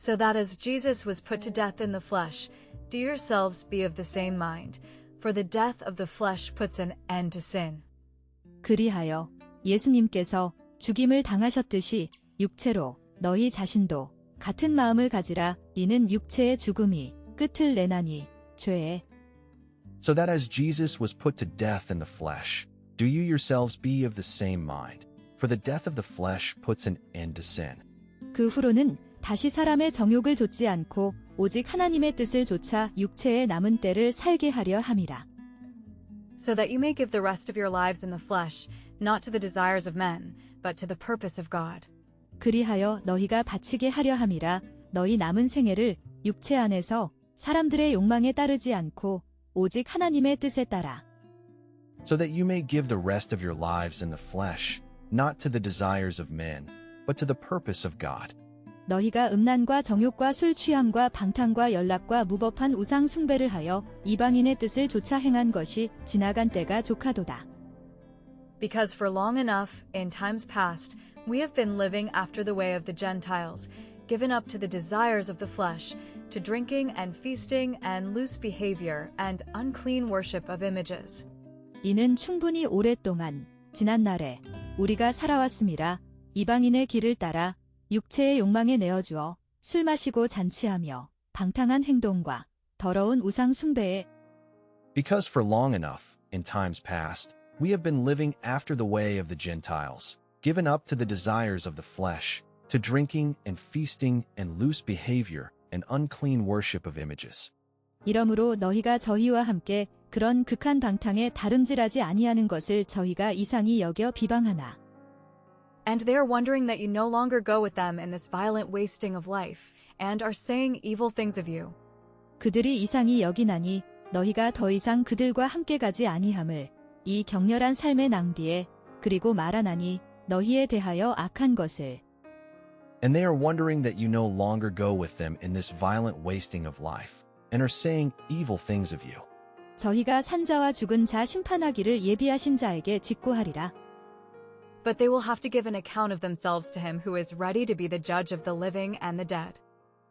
So that as Jesus was put to death in the flesh, do yourselves be of the same mind, for the death of the flesh puts an end to sin. 그리하여 예수님께서 죽임을 당하셨듯이 육체로 너희 자신도 같은 마음을 가지라. 이는 육체의 죽음이 끝을 내나니 죄의 So that as Jesus was put to death in the flesh, do you yourselves be of the same mind, for the death of the flesh puts an end to sin. 그 후로는 다시 사람의 정욕을 좇지 않고 오직 하나님의 뜻을 좇아 육체의 남은 때를 살게 하려 함이라. So that you may give the rest of your lives in the flesh, not to the desires of men, but to the purpose of God. 그리하여 너희가 바치게 하려 함이라. 너희 남은 생애를 육체 안에서 사람들의 욕망에 따르지 않고 오직 하나님의 뜻에 따라. So that you may give the rest of your lives in the flesh, not to the desires of men, but to the purpose of God. 너희가 음란과 정욕과 술 취함과 방탕과 연락과 무법한 우상 숭배를 하여 이방인의 뜻을 좇아 행한 것이 지나간 때가 족하도다. Because for long enough, in times past, we have been living after the way of the Gentiles, given up to the desires of the flesh, to drinking and feasting and loose behavior and unclean worship of images. 이는 충분히 오랫동안 지난 날에 우리가 살아왔음이라. 이방인의 길을 따라 육체의 욕망에 내어주어 술 마시고 잔치하며 방탕한 행동과 더러운 우상 숭배에 Because for long enough, in times past, we have been living after the way of the Gentiles, given up to the desires of the flesh, to drinking and feasting and loose behavior and unclean worship of images. 이러므로 너희가 저희와 함께 그런 극한 방탕에 다름질하지 아니하는 것을 저희가 이상히 여겨 비방하나. And they are wondering that you no longer go with them in this violent wasting of life, and are saying evil things of you. 그들이 이상히 여기나니 너희가 더 이상 그들과 함께 가지 아니함을 이 격렬한 삶의 낭비에 그리고 말하나니 너희에 대하여 악한 것을. And they are wondering that you no longer go with them in this violent wasting of life, and are saying evil things of you. 저희가 산자와 죽은 자 심판하기를 예비하신 자에게 직고하리라. But they will have to give an account of themselves to him who is ready to be the judge of the living and the dead.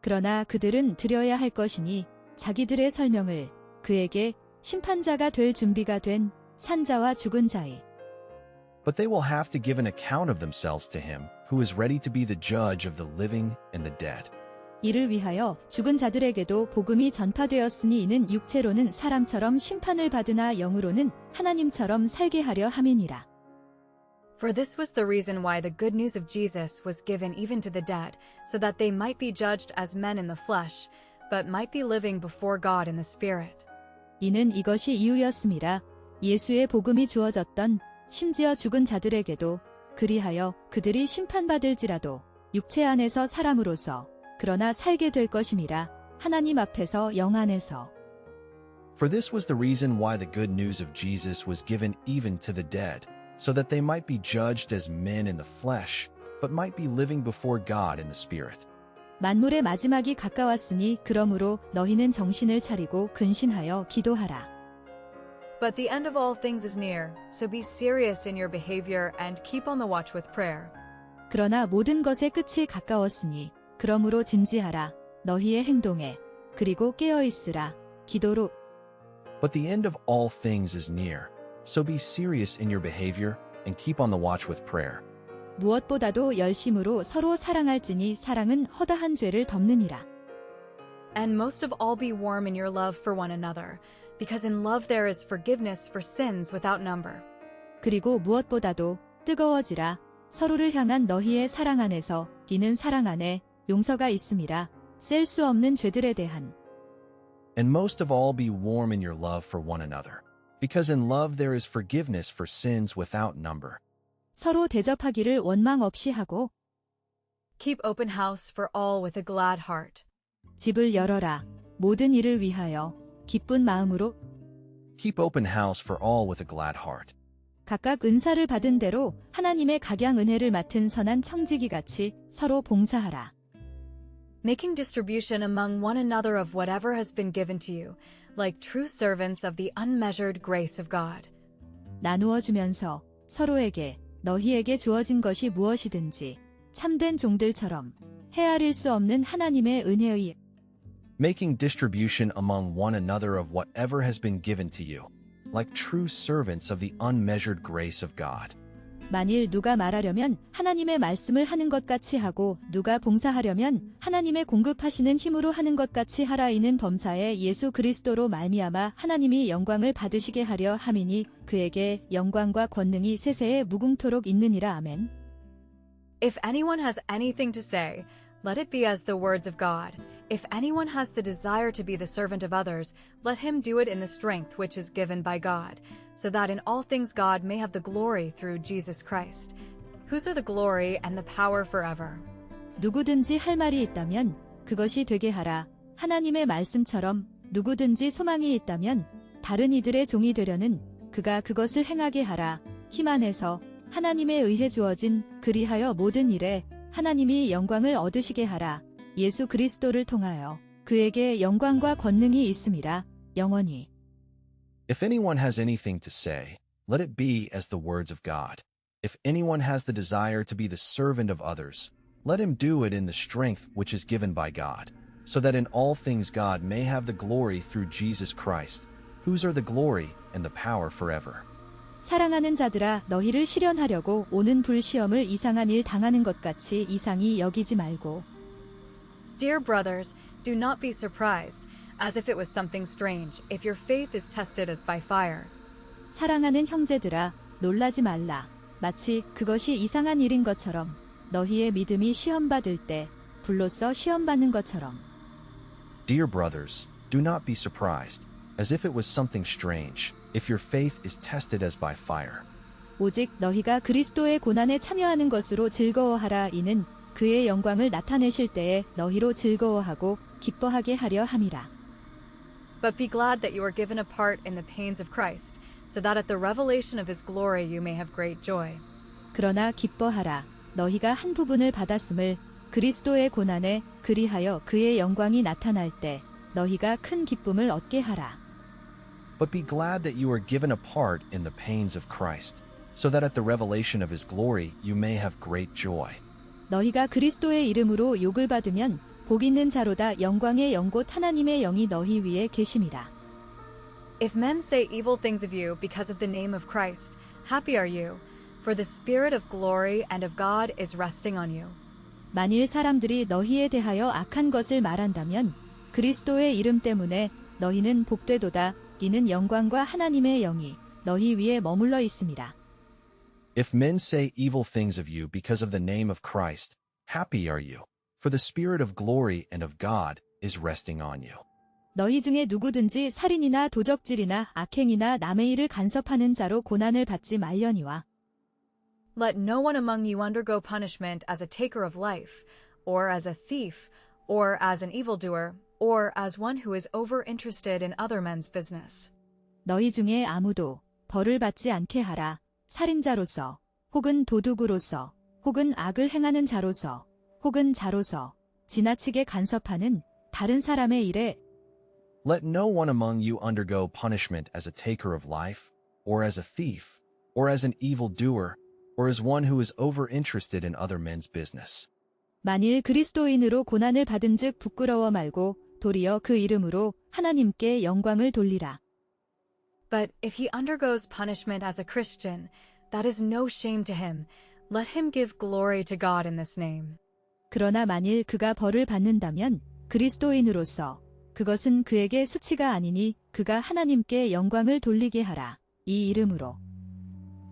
그러나 그들은 드려야 할 것이니 자기들의 설명을 그에게 심판자가 될 준비가 된 산자와 죽은 자의. But they will have to give an account of themselves to him who is ready to be the judge of the living and the dead. 이를 위하여 죽은 자들에게도 복음이 전파되었으니 이는 육체로는 사람처럼 심판을 받으나 영으로는 하나님처럼 살게 하려 함이니라. For this was the reason why the good news of Jesus was given even to the dead, so that they might be judged as men in the flesh, but might be living before God in the Spirit. 이는 이것이 이유였음이라. 예수의 복음이 주어졌던 심지어 죽은 자들에게도 그리하여 그들이 심판받을지라도 육체 안에서 사람으로서 그러나 살게 될 것임이라. 하나님 앞에서 영 안에서. For this was the reason why the good news of Jesus was given even to the dead, so that they might be judged as men in the flesh, but might be living before God in the Spirit. 만물의 마지막이 가까웠으니 그러므로 너희는 정신을 차리고 근신하여 기도하라. But the end of all things is near, so be serious in your behavior and keep on the watch with prayer. 그러나 모든 것의 끝이 가까웠으니 그러므로 진지하라. 너희의 행동에 그리고 깨어있으라. 기도로. But the end of all things is near, so be serious in your behavior and keep on the watch with prayer. 무엇보다도 열심으로 서로 사랑할지니 사랑은 허다한 죄를 덮느니라. And most of all be warm in your love for one another, because in love there is forgiveness for sins without number. 그리고 무엇보다도 뜨거워지라. 서로를 향한 너희의 사랑 안에서 이는 사랑 안에 용서가 있음이라. 셀 수 없는 죄들에 대한. And most of all be warm in your love for one another, because in love there is forgiveness for sins without number. 서로 대접하기를 원망 없이 하고 Keep open house for all with a glad heart. 집을 열어라. 모든 일을 위하여 기쁜 마음으로 Keep open house for all with a glad heart. 각각 은사를 받은 대로 하나님의 각양 은혜를 맡은 선한 청지기 같이 서로 봉사하라. Making distribution among one another of whatever has been given to you, like true servants of the unmeasured grace of God. 나누어 주면서 서로에게 너희에게 주어진 것이 무엇이든지 참된 종들처럼 헤아릴 수 없는 하나님의 은혜의 making distribution among one another of whatever has been given to you, like true servants of the unmeasured grace of God. 만일 누가 말하려면 하나님의 말씀을 하는 것 같이 하고 누가 봉사하려면 하나님의 공급하시는 힘으로 하는 것 같이 하라. 이는 범사에 예수 그리스도로 말미암아 하나님이 영광을 받으시게 하려 함이니 그에게 영광과 권능이 세세에 무궁토록 있느니라. 아멘. If anyone has anything to say, let it be as the words of God. If anyone has the desire to be the servant of others, let him do it in the strength which is given by God, so that in all things God may have the glory through Jesus Christ, whose are the glory and the power forever. 누구든지 할 말이 있다면 그것이 되게 하라. 하나님의 말씀처럼 누구든지 소망이 있다면 다른 이들의 종이 되려는 그가 그것을 행하게 하라. 힘 안에서 하나님에 의해 주어진 그리하여 모든 일에 하나님이 영광을 얻으시게 하라. 예수 그리스도를 통하여 그에게 영광과 권능이 있음이라 영원히. If anyone has anything to say, let it be as the words of God. If anyone has the desire to be the servant of others, let him do it in the strength which is given by God, so that in all things God may have the glory through Jesus Christ, whose are the glory and the power forever. 사랑하는 자들아, 너희를 실현하려고 오는 불시험을 이상한 일 당하는 것 같이 이상히 여기지 말고. Dear brothers, do not be surprised, as if it was something strange, if your faith is tested as by fire. 사랑하는 형제들아, 놀라지 말라. 마치 그것이 이상한 일인 것처럼 너희의 믿음이 시험받을 때 불로써 시험받는 것처럼. Dear brothers, do not be surprised, as if it was something strange, if your faith is tested as by fire. 오직 너희가 그리스도의 고난에 참여하는 것으로 즐거워하라. 이는 그의 영광을 나타내실 때에 너희로 즐거워하고 기뻐하게 하려 함이라. But be glad that you are given a part in the pains of Christ, so that at the revelation of his glory you may have great joy. 그러나 기뻐하라. 너희가 한 부분을 받았음을 그리스도의 고난에 그리하여 그의 영광이 나타날 때 너희가 큰 기쁨을 얻게 하라. But be glad that you are given a part in the pains of Christ, so that at the revelation of his glory you may have great joy. 너희가 그리스도의 이름으로 욕을 받으면 복 있는 자로다. 영광의 영곧 하나님의 영이 너희 위에 계심이라. If men say evil things of you because of the name of Christ, happy are you, for the Spirit of glory and of God is resting on you. 만일 사람들이 너희에 대하여 악한 것을 말한다면 그리스도의 이름 때문에 너희는 복되도다. 이는 영광과 하나님의 영이 너희 위에 머물러 있음이라. If men say evil things of you because of the name of Christ, happy are you, for the Spirit of glory and of God is resting on you. 너희 중에 누구든지 살인이나 도적질이나 악행이나 남의 일을 간섭하는 자로 고난을 받지 말려니와. Let no one among you undergo punishment as a taker of life, or as a thief, or as an evildoer, or as one who is over-interested in other men's business. 너희 중에 아무도 벌을 받지 않게 하라. 살인자로서, 혹은 도둑으로서, 혹은 악을 행하는 자로서, 혹은 자로서, 지나치게 간섭하는 다른 사람의 일에 Let no one among you undergo punishment as a taker of life, or as a thief, or as an evildoer, or as one who is over-interested in other men's business. 만일 그리스도인으로 고난을 받은즉 부끄러워 말고 도리어 그 이름으로 하나님께 영광을 돌리라. But if he undergoes punishment as a Christian, that is no shame to him. Let him give glory to God in this name. 그러나 만일 그가 벌을 받는다면 그리스도인으로서 그것은 그에게 수치가 아니니 그가 하나님께 영광을 돌리게 하라. 이 이름으로.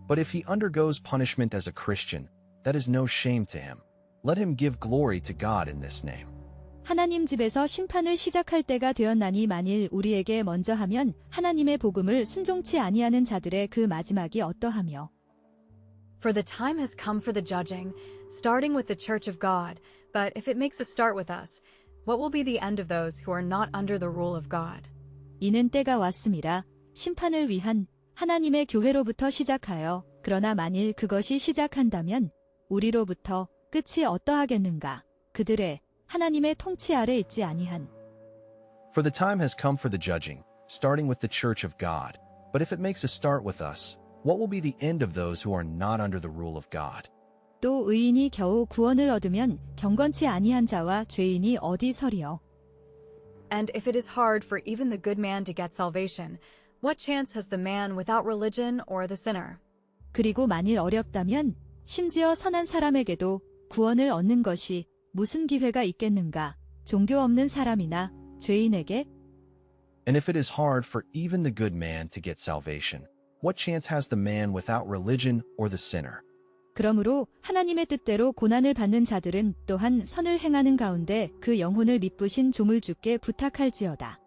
But if he undergoes punishment as a Christian, that is no shame to him. Let him give glory to God in this name. 하나님 집에서 심판을 시작할 때가 되었나니 만일 우리에게 먼저 하면 하나님의 복음을 순종치 아니하는 자들의 그 마지막이 어떠하며. For the time has come for the judging, starting with the church of God. But if it makes a start with us, what will be the end of those who are not under the rule of God? 이는 때가 왔음이라 심판을 위한 하나님의 교회로부터 시작하여 그러나 만일 그것이 시작한다면 우리로부터 끝이 어떠하겠는가? 그들의 하나님의 통치 아래 있지 아니한. For the time has come for the judging, starting with the church of God. But if it makes a start with us, what will be the end of those who are not under the rule of God? 또 의인이 겨우 구원을 얻으면 경건치 아니한 자와 죄인이 어디 서리요. And if it is hard for even the good man to get salvation, what chance has the man without religion or the sinner? 그리고 만일 어렵다면 심지어 선한 사람에게도 구원을 얻는 것이 무슨 기회가 있겠는가? 종교 없는 사람이나 죄인에게? And if it is hard for even the good man to get salvation, what chance has the man without religion or the sinner? 그러므로 하나님의 뜻대로 고난을 받는 자들은 또한 선을 행하는 가운데 그 영혼을 미쁘신 조물주께 부탁할지어다.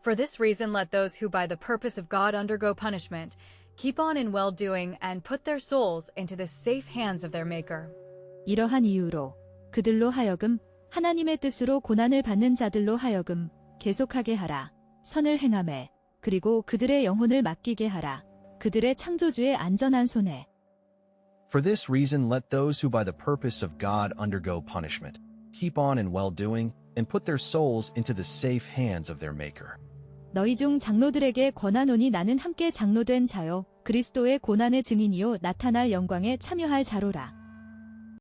For this reason, let those who by the purpose of God undergo punishment keep on in well-doing and put their souls into the safe hands of their Maker. 이러한 이유로 그들로 하여금 하나님의 뜻으로 고난을 받는 자들로 하여금 계속하게 하라. 선을 행하매 그리고 그들의 영혼을 맡기게 하라. 그들의 창조주의 안전한 손에. For this reason, let those who by the purpose of God undergo punishment keep on in well-doing and put their souls into the safe hands of their Maker. 너희 중 장로들에게 권하노니 나는 함께 장로된 자요 그리스도의 고난의 증인이요 나타날 영광에 참여할 자로라.